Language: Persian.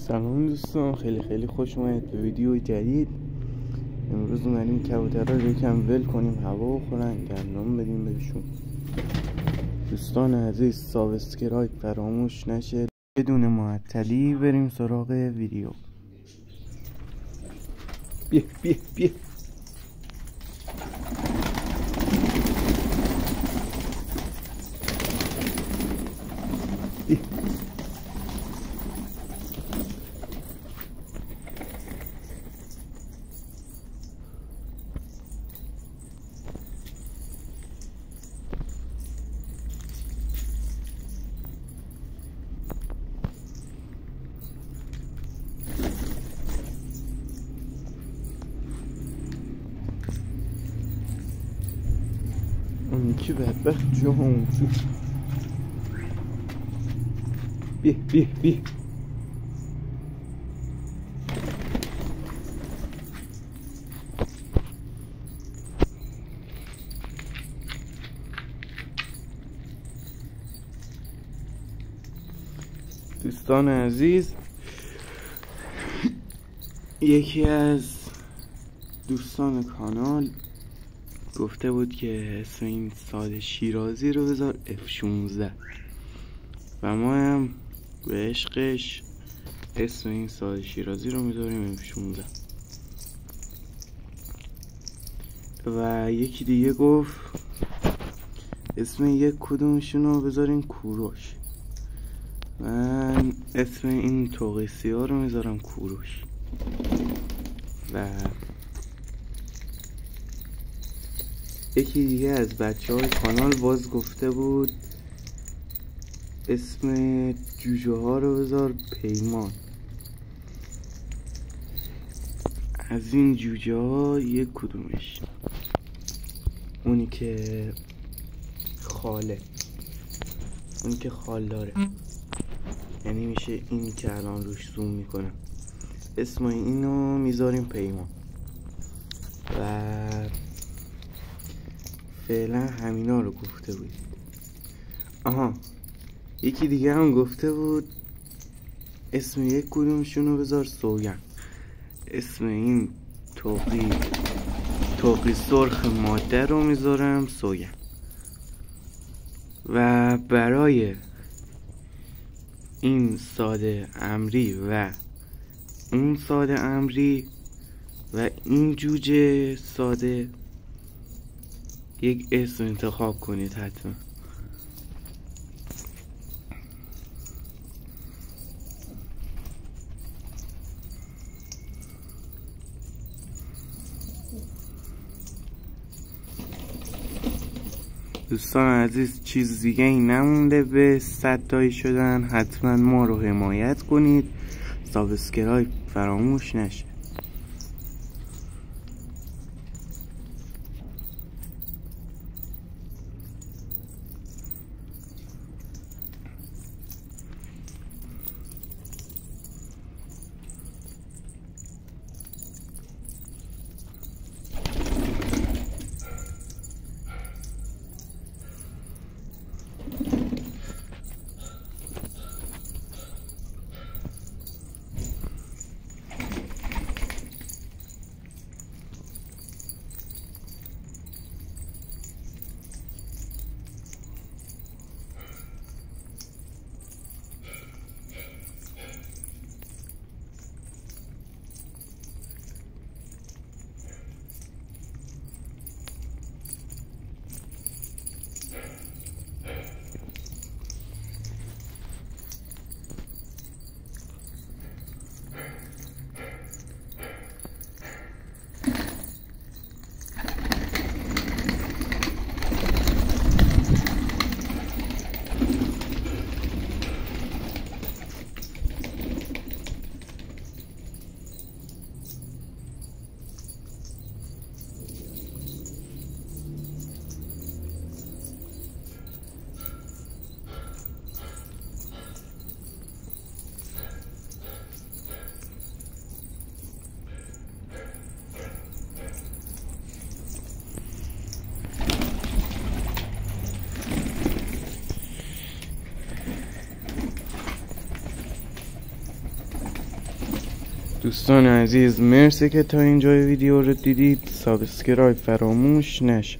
سلام دوستان، خیلی خوش اومدید به ویدیو جدید. امروز اومدیم کبوترها رو یکم ول کنیم، هوا بخورن، گندم بدیم بهشون. دوستان عزیز، سابسکرایب فراموش نشه. بدون معطلی بریم سراغ ویدیو. بیا بیا بیا. اون که بدبخت جا اونجا. بیا بیا بیا. دوستان عزیز، یکی از دوستان کانال گفته بود که اسم این ساد شیرازی رو بذار F16 و ما هم به عشقش اسم این ساد شیرازی رو میذاریم F16. و یکی دیگه گفت اسم یک کدومشون رو بذاریم کوروش. من اسم این توقیسی ها رو میذارم کوروش. و یکی دیگه از بچه های کانال باز گفته بود اسم جوجه ها رو بذار پیمان. از این جوجه ها یک کدومش، اونی که خاله، اونی که خال داره، یعنی میشه این که الان روش زوم میکنم، اسم اینو میذاریم پیمان. و فعلا همینا رو گفته بود. آها، یکی دیگه هم گفته بود اسم یک کدومشون رو بذار سوگن. اسم این توقی سرخ ماده رو میذارم سوگن. و برای این ساده امری و اون ساده امری و این جوجه ساده یک اسم انتخاب کنید حتما. دوستان عزیز، چیز دیگه ای نمونده به 100 تایی شدن. حتما ما رو حمایت کنید، سابسکرایب فراموش نشه. دوستان عزیز مرسی که تا اینجای ویدیو رو دیدید. سابسکرایب فراموش نشه.